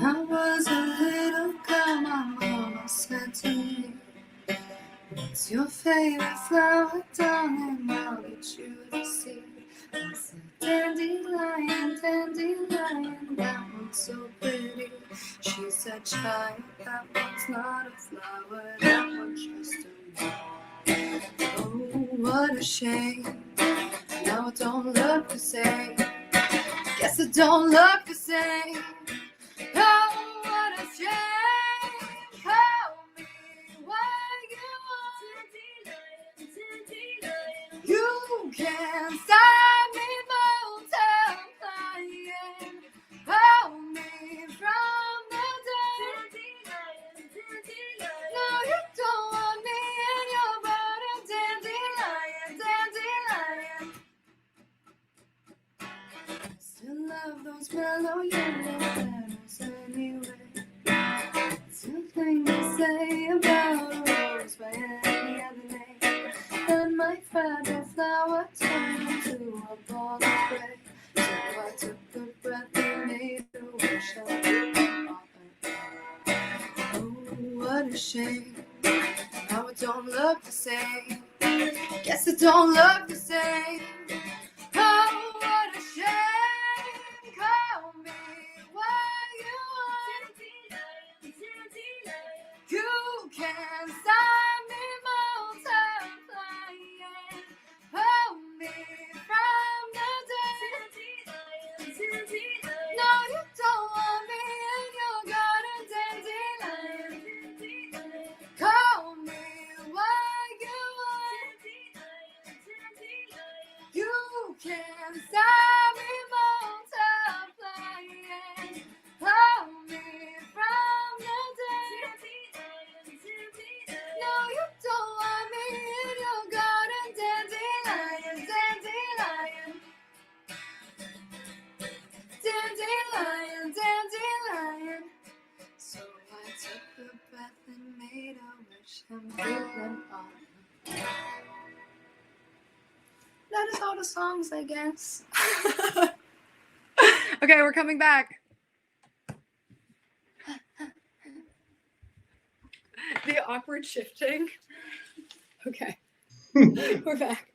I was a little girl, my mama said to me, what's your favorite flower, darling? I'll get you to see. I said, dandelion, dandelion, that one's so pretty. She said, child, that one's not a flower, that one's just a moon. Oh, what a shame, now it don't look the same. Guess it don't look the same. Oh, what a shame. Tell me what you want. Dandelion. You can't stop me from multiplying. Hold me from the dead. No, you don't want me in your body. Dandelion, dandelion. Still love those mellow yellow petals anyway. Still think they say about a rose by any other name. Then my fragile flower turned into a ball of gray. So I took the breath and made a wish I could on her. Oh, what a shame. Now it don't look the same. Guess it don't look the same. Oh, what a shame. Call me what you want. You can't stop me multiplying. Hold me from the dead. No, you don't want me in your garden, dandelion. Call me what you want. You can't That is all the songs, I guess. Okay, we're coming back. The awkward shifting. Okay, we're back.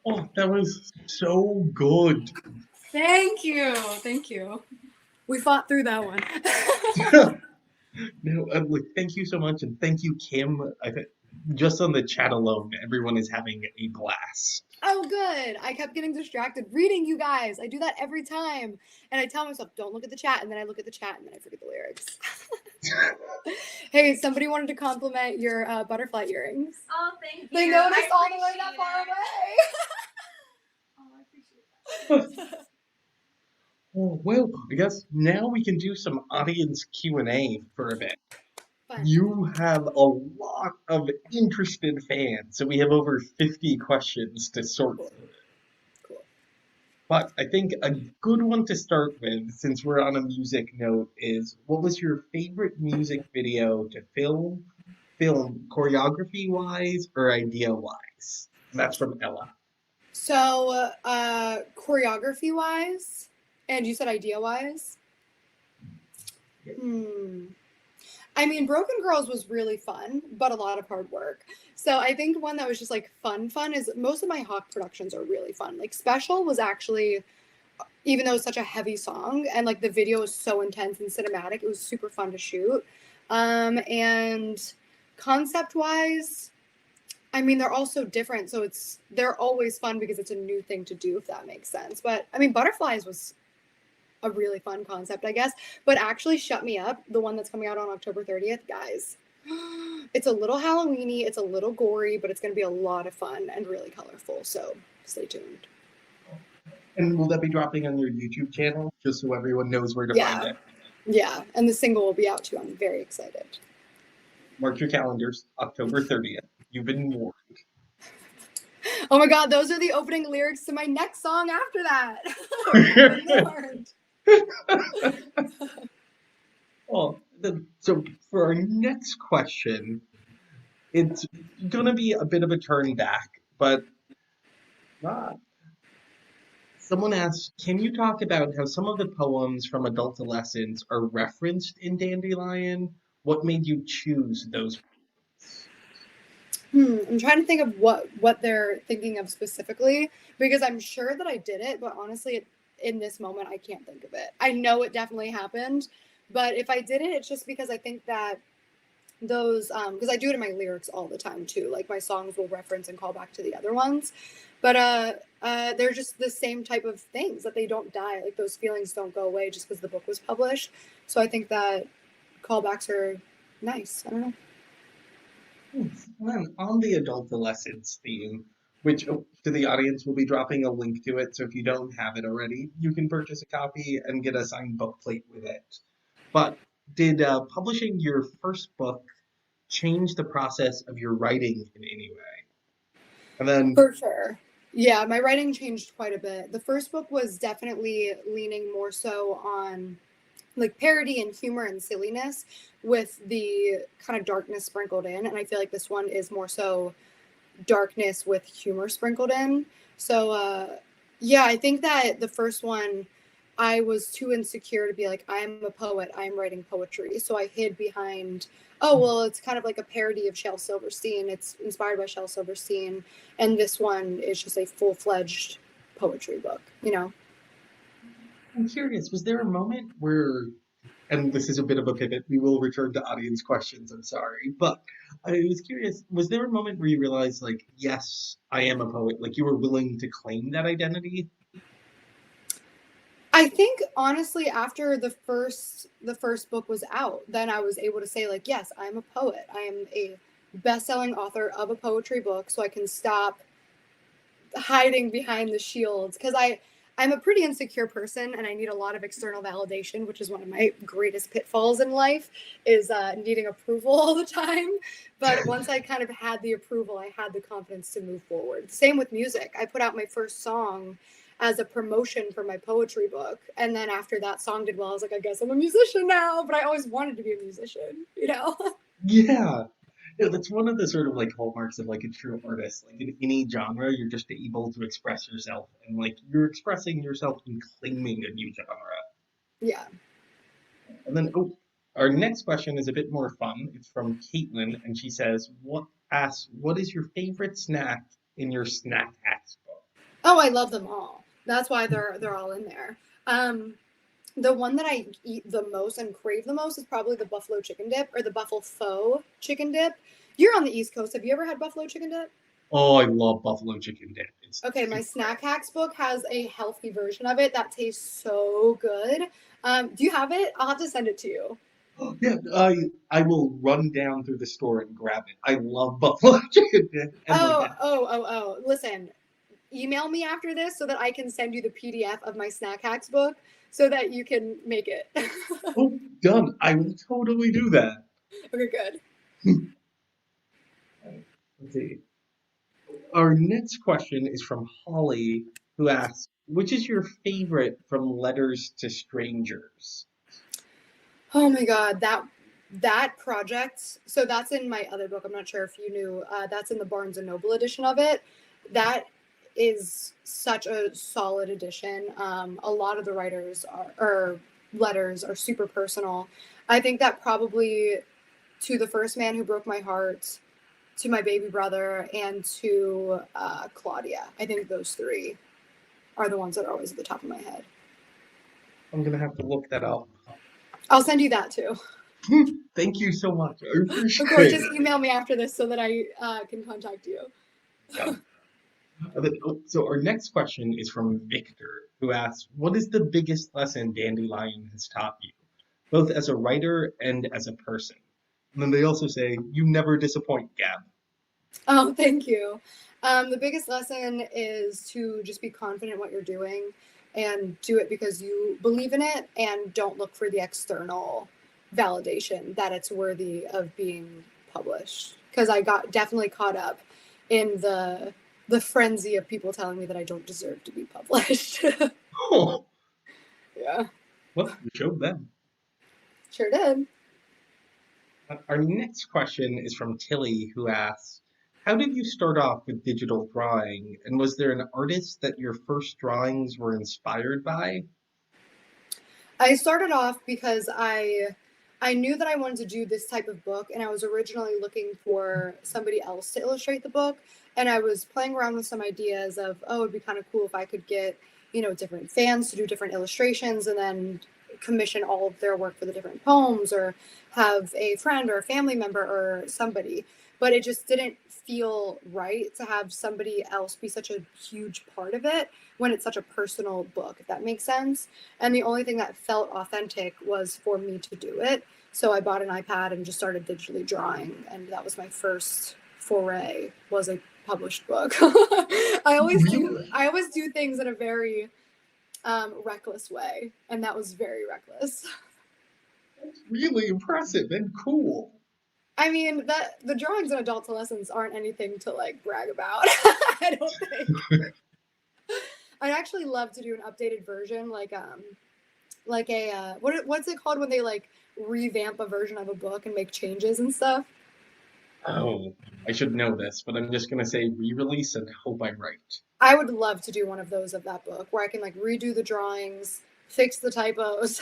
Oh, that was so good. Thank you. Thank you. We fought through that one. No, look, thank you so much, and thank you, Kim. I think just on the chat alone, everyone is having a blast. Oh, good. I kept getting distracted reading you guys. I do that every time. And I tell myself, don't look at the chat. And then I look at the chat and then I forget the lyrics. Hey, somebody wanted to compliment your butterfly earrings. Oh, thank you. They noticed I all the way that appreciate far it. Oh, I appreciate that. Oh, well, I guess now we can do some audience Q&A for a bit. Fun. You have a lot of interested fans, so we have over 50 questions to sort through. Cool. But I think a good one to start with, since we're on a music note, is what was your favorite music video to film choreography-wise or idea-wise? And that's from Ella. So, choreography-wise, and you said idea-wise? I mean, Broken Girls was really fun, but a lot of hard work. So I think one that was just like fun is most of my Hawk productions are really fun. Like Special was actually, even though it's such a heavy song and like the video was so intense and cinematic, it was super fun to shoot. And concept wise, I mean, they're all so different. So they're always fun because it's a new thing to do, if that makes sense. But I mean, Butterflies was a really fun concept, I guess. But actually, Shut Me Up, the one that's coming out on October 30th, guys. It's a little Halloween-y, it's a little gory, but it's going to be a lot of fun and really colorful. So stay tuned. And will that be dropping on your YouTube channel, just so everyone knows where to find it? Yeah, and the single will be out too. I'm very excited. Mark your calendars, October 30th. You've been warned. Oh my God, those are the opening lyrics to my next song after that. Well, so for our next question, it's gonna be a bit of a turn back, but someone asked, can you talk about how some of the poems from adolescence are referenced in Dandelion? What made you choose those? I'm trying to think of what they're thinking of specifically, because I'm sure that I did it, but honestly, in this moment, I can't think of it. I know it definitely happened, but if I did it, it's just because I think that those, because I do it in my lyrics all the time too. Like my songs will reference and call back to the other ones, but they're just the same type of things, that they don't die. Like those feelings don't go away just because the book was published. So I think that callbacks are nice. I don't know. And then on the adolescence theme, which to the audience will be dropping a link to it, so if you don't have it already, you can purchase a copy and get a signed book plate with it. But did publishing your first book change the process of your writing in any way? And then For sure. Yeah, my writing changed quite a bit. The first book was definitely leaning more so on like parody and humor and silliness with the kind of darkness sprinkled in. And I feel like this one is more so darkness with humor sprinkled in. So yeah, I think that the first one, I was too insecure to be like, I'm a poet, I'm writing poetry. So I hid behind, oh, well, it's kind of like a parody of Shel Silverstein. It's inspired by Shel Silverstein. And this one is just a full-fledged poetry book, you know? I'm curious, was there a moment where, and this is a bit of a pivot, we will return to audience questions, I'm sorry, but I was curious, was there a moment where you realized, like, yes, I am a poet, like you were willing to claim that identity? I think honestly, after the first book was out, then I was able to say like, yes, I'm a poet. I am a best-selling author of a poetry book, so I can stop hiding behind the shields, because I'm a pretty insecure person and I need a lot of external validation, which is one of my greatest pitfalls in life, is needing approval all the time. But once I kind of had the approval, I had the confidence to move forward. Same with music. I put out my first song as a promotion for my poetry book, and then after that song did well, I was like, I guess I'm a musician now. But I always wanted to be a musician, you know? Yeah. Yeah, that's one of the sort of like hallmarks of like a true artist. Like in any genre, you're just able to express yourself, and like you're expressing yourself and claiming a new genre. Yeah. And then, oh, our next question is a bit more fun. It's from Caitlin, and she says, what is your favorite snack in your snack hacks book?" Oh, I love them all. That's why they're all in there. Um, the one that I eat the most and crave the most is probably the buffalo chicken dip or the buffalo faux chicken dip. You're on the East Coast. Have you ever had buffalo chicken dip? Oh, I love buffalo chicken dip. It's Okay, my super. snack hacks book has a healthy version of it that tastes so good. Do you have it? I'll have to send it to you. Yeah, I will run down through the store and grab it. I love buffalo chicken dip, and like Oh. Listen, email me after this so that I can send you the PDF of my snack hacks book so that you can make it. oh, done. I will totally do that. Okay, good. Let's see. Our next question is from Holly, who asks, "Which is your favorite from Letters to Strangers?" Oh my God, that project. So that's in my other book. I'm not sure if you knew. That's in the Barnes and Noble edition of it. That is such a solid edition. A lot of the writers are or letters are super personal. I think that probably to the first man who broke my heart, to my baby brother, and to Claudia. I think those three are the ones that are always at the top of my head. I'm gonna have to look that up. I'll send you that too. Thank you so much. I Of course, appreciate just it. email me after this so that I can contact you. Done. So our next question is from Victor, who asks, "What is the biggest lesson Dandelion has taught you, both as a writer and as a person?" And then they also say, "You never disappoint, Gab." Oh, thank you. The biggest lesson is to just be confident in what you're doing and do it because you believe in it and don't look for the external validation that it's worthy of being published. Because I got definitely caught up in the frenzy of people telling me that I don't deserve to be published. Oh, Yeah, well, you showed them. sure did. Our next question is from Tilly, who asks, "How did you start off with digital drawing? And was there an artist that your first drawings were inspired by?" I started off because I knew that I wanted to do this type of book, and I was originally looking for somebody else to illustrate the book. And I was playing around with some ideas of, oh, it'd be kind of cool if I could get, different fans to do different illustrations and then commission all of their work for the different poems or have a friend or a family member or somebody. But it just didn't feel right to have somebody else be such a huge part of it when it's such a personal book, if that makes sense. And the only thing that felt authentic was for me to do it. So I bought an iPad and just started digitally drawing, and that was my first foray, was a published book. Really? I always do things in a very reckless way, and that was very reckless. That's really impressive and cool. I mean, that the drawings in adult lessons aren't anything to like brag about. I don't think. I'd actually love to do an updated version, like a what's it called when they like revamp a version of a book and make changes and stuff. Oh, I should know this, but I'm just gonna say re-release and hope I'm right. I would love to do one of those of that book where I can like redo the drawings, fix the typos.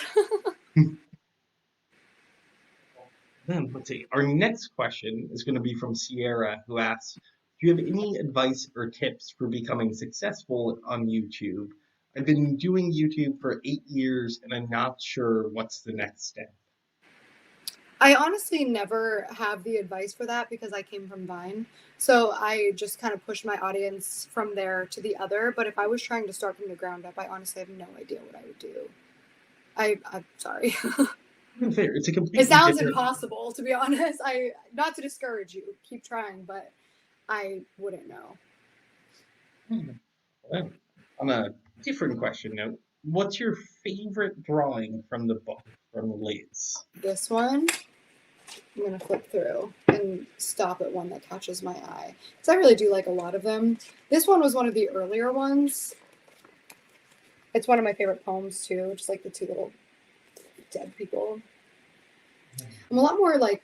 Then let's see. Our next question is going to be from Sierra, who asks, "Do you have any advice or tips for becoming successful on YouTube? I've been doing YouTube for 8 years and I'm not sure what's the next step." I honestly never have the advice for that because I came from Vine. So I just kind of pushed my audience from there to the other. But if I was trying to start from the ground up, I honestly have no idea what I would do. I'm sorry. Fair. It's a It completely sounds different. impossible, to be honest. I not to discourage you, keep trying, but I wouldn't know. Well, on a different question note, what's your favorite drawing from the book from Liz? This one, I'm gonna flip through and stop at one that catches my eye because I really do like a lot of them. This one was one of the earlier ones. It's one of my favorite poems too, just like the two little dead people. I'm a lot more like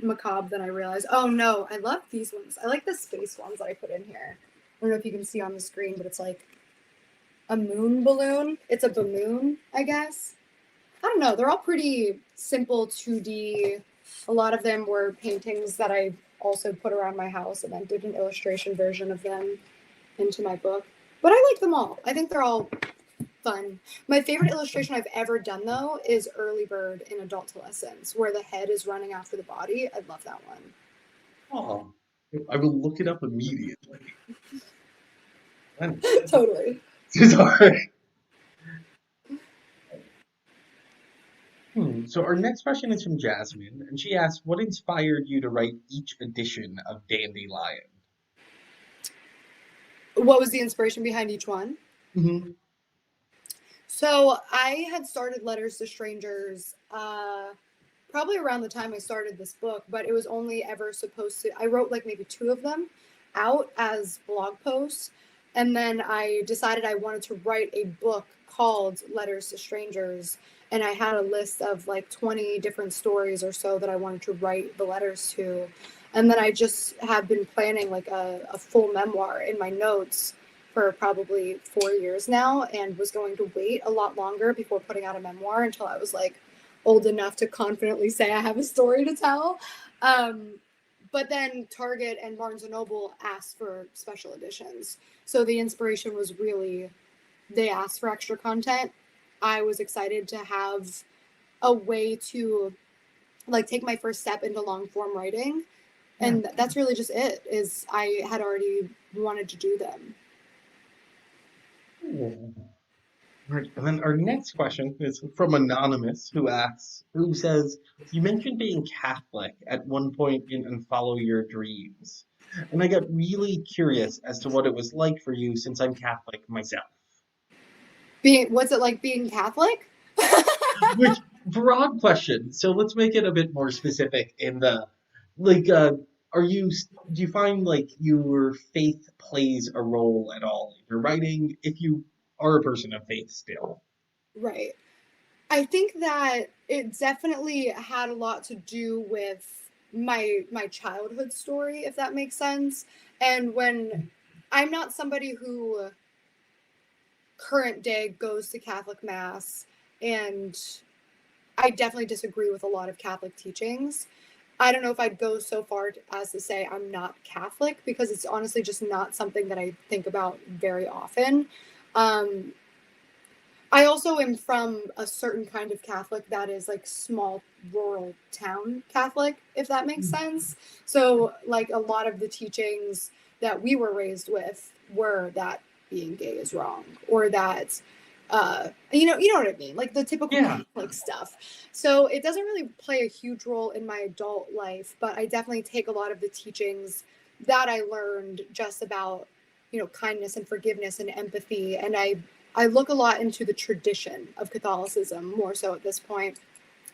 macabre than I realized. Oh no, I love these ones. I like the space ones that I put in here. I don't know if you can see on the screen, but it's like a moon balloon. It's a balloon, I guess. I don't know. They're all pretty simple 2D. A lot of them were paintings that I also put around my house and then did an illustration version of them into my book. But I like them all. I think they're all fun. My favorite illustration I've ever done, though, is Early Bird in Adultolescence, where the head is running after the body. I love that one. Oh, I will look it up immediately. Totally. Sorry. So our next question is from Jasmine, and she asks, "What inspired you to write each edition of Dandelion?" What was the inspiration behind each one? Hmm. So I had started Letters to Strangers probably around the time I started this book, but it was only ever supposed to, I wrote like maybe 2 of them out as blog posts. And then I decided I wanted to write a book called Letters to Strangers. And I had a list of like 20 different stories or so that I wanted to write the letters to. And then I just have been planning like a full memoir in my notes for probably 4 years now, and was going to wait a lot longer before putting out a memoir until I was like old enough to confidently say I have a story to tell. But then Target and Barnes and Noble asked for special editions. So the inspiration was really, they asked for extra content. I was excited to have a way to like take my first step into long form writing. And that's really just it, is I had already wanted to do them. Cool. Right. And then our next question is from Anonymous, who says, "You mentioned being Catholic at one point in And Follow Your Dreams. And I got really curious as to what it was like for you since I'm Catholic myself." What's it like being Catholic? Which broad question. So let's make it a bit more specific in the like do you find like your faith plays a role at all in your writing if you are a person of faith still? Right. I think that it definitely had a lot to do with my childhood story, if that makes sense. And when I'm not somebody who current day goes to Catholic mass, and I definitely disagree with a lot of Catholic teachings. I don't know if I'd go so far as to say I'm not Catholic, because it's honestly just not something that I think about very often. Um, I also am from a certain kind of Catholic that is like small rural town Catholic, if that makes sense. So like a lot of the teachings that we were raised with were that being gay is wrong, or that you know what I mean, like the typical Yeah. Catholic stuff. So it doesn't really play a huge role in my adult life, but I definitely take a lot of the teachings that I learned just about, kindness and forgiveness and empathy, and I look a lot into the tradition of Catholicism more so at this point.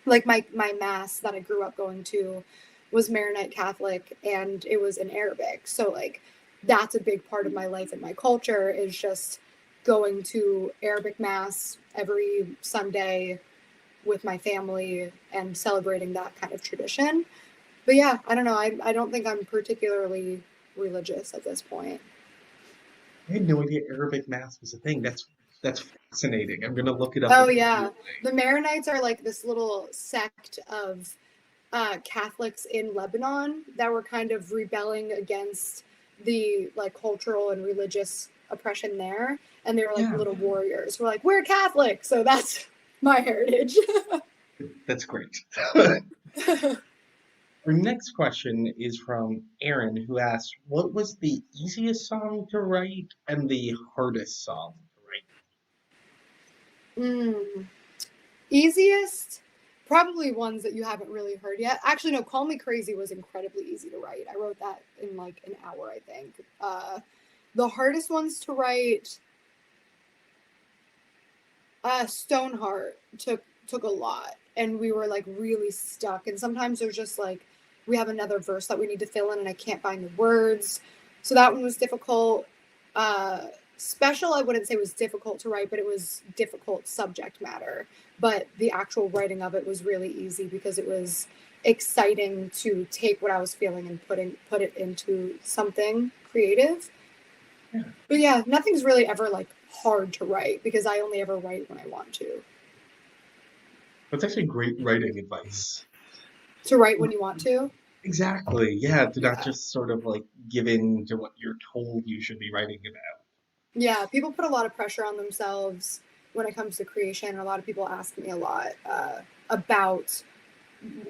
Like my mass that I grew up going to was Maronite Catholic, and it was in Arabic. So like that's a big part of my life and my culture, is just going to Arabic mass every Sunday with my family and celebrating that kind of tradition. But yeah, I don't know. I don't think I'm particularly religious at this point. I had no idea Arabic math was a thing. That's fascinating. I'm gonna look it up Oh yeah, immediately. the Maronites are like this little sect of Catholics in Lebanon that were kind of rebelling against the like cultural and religious oppression there, and they were like Yeah, little warriors. We're like, we're Catholic, so that's my heritage. that's great. Our next question is from Aaron, who asks, "What was the easiest song to write and the hardest song to write?" mm. Easiest, probably ones that you haven't really heard yet. Actually, no, Call Me Crazy was incredibly easy to write. I wrote that in like an hour, I think. The hardest ones to write, Stoneheart took a lot, and we were like really stuck. And sometimes there's just like we have another verse that we need to fill in, and I can't find the words, so that one was difficult. special, I wouldn't say was difficult to write, but it was difficult subject matter. But the actual writing of it was really easy because it was exciting to take what I was feeling and put it into something creative. Yeah. But yeah, nothing's really ever like hard to write because I only ever write when I want to. That's actually great writing advice. To write when you want to? Exactly. Yeah, to not Yeah. just sort of like give in to what you're told you should be writing about. Yeah, people put a lot of pressure on themselves when it comes to creation. A lot of people ask me a lot about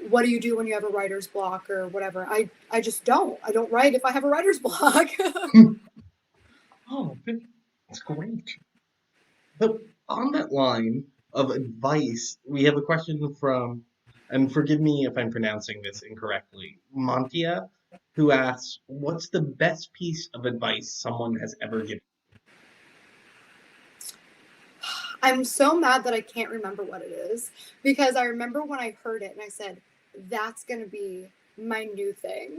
what do you do when you have a writer's block or whatever. I just don't. I don't write if I have a writer's block. Oh, that's great. But on that line of advice, we have a question from, and forgive me if I'm pronouncing this incorrectly, Montia, who asks, "What's the best piece of advice someone has ever given?" I'm so mad that I can't remember what it is because I remember when I heard it and I said, that's going to be my new thing.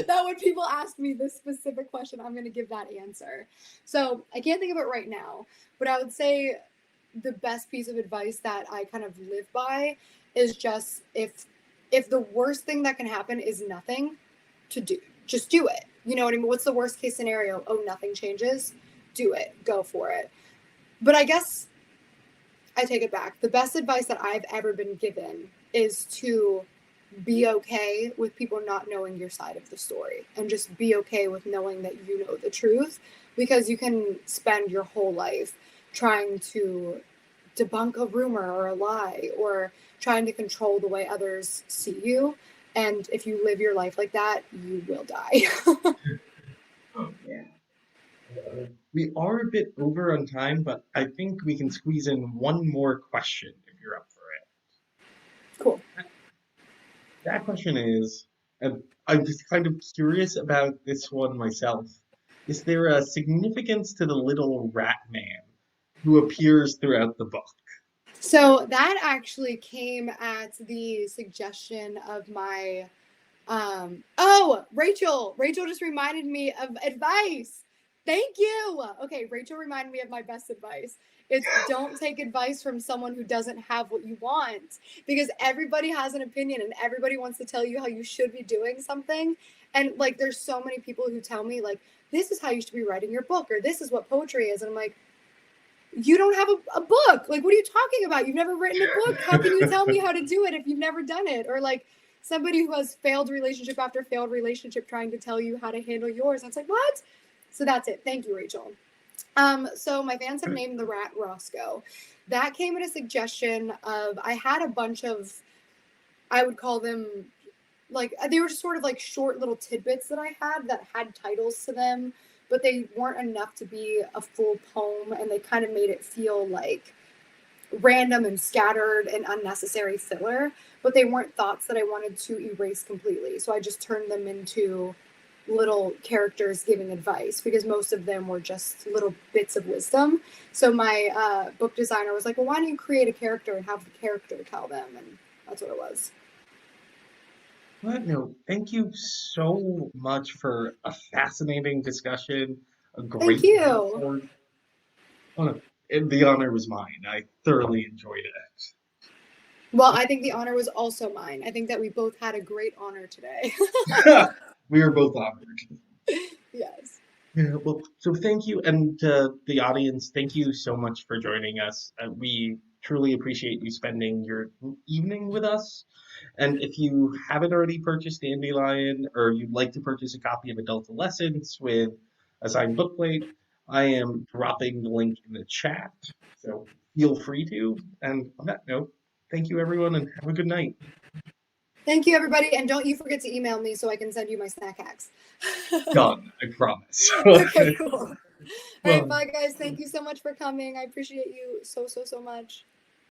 That when people ask me this specific question, I'm going to give that answer. So I can't think of it right now, but I would say the best piece of advice that I kind of live by is just if the worst thing that can happen is nothing, to do, just do it. You know what I mean? What's the worst case scenario? Oh, nothing changes. Do it. Go for it. But I guess I take it back. The best advice that I've ever been given is to be okay with people not knowing your side of the story and just be okay with knowing that you know the truth, because you can spend your whole life trying to debunk a rumor or a lie or trying to control the way others see you. And if you live your life like that, you will die. Oh, yeah. We are a bit over on time, but I think we can squeeze in one more question if you're up for Cool. it. That question is, and I'm just kind of curious about this one myself. Is there a significance to the little rat man who appears throughout the book? So that actually came at the suggestion of my Rachel just reminded me of advice. Thank you. Okay, Rachel reminded me of my best advice. It's don't take advice from someone who doesn't have what you want, because everybody has an opinion and everybody wants to tell you how you should be doing something. And like there's so many people who tell me like this is how you should be writing your book or this is what poetry is, and I'm like, you don't have a book. Like, what are you talking about? You've never written a book. How can you tell me how to do it if you've never done it? Or like somebody who has failed relationship after failed relationship trying to tell you how to handle yours. And it's like, what? So that's it. Thank you, Rachel. So my fans have named the rat Roscoe. That came at a suggestion of, I had a bunch of, I would call them like, they were just sort of like short little tidbits that I had that had titles to them, but they weren't enough to be a full poem, and they kind of made it feel like random and scattered and unnecessary filler, but they weren't thoughts that I wanted to erase completely. So I just turned them into little characters giving advice because most of them were just little bits of wisdom. So my book designer was like, well, why don't you create a character and have the character tell them? And that's what it was. Well, no, thank you so much for a fascinating discussion, a Thank great you. platform. Oh, no, the honor was mine. I thoroughly enjoyed Well, I think the honor was also mine. I think that we both had a great honor today. it. We were both honored. Yes. Yeah, well, so thank you, and the audience, thank you so much for joining us. We truly appreciate you spending your evening with us. And if you haven't already purchased Dandelion, or you'd like to purchase a copy of Adultolescence with a signed bookplate, I am dropping the link in the chat. So feel free to. And on that note, thank you, everyone, and have a good night. Thank you, everybody. And don't you forget to email me so I can send you my snack hacks. Done, I promise. Okay, cool. All right, Well, bye, guys. Thank you so much for coming. I appreciate you so, so, so much.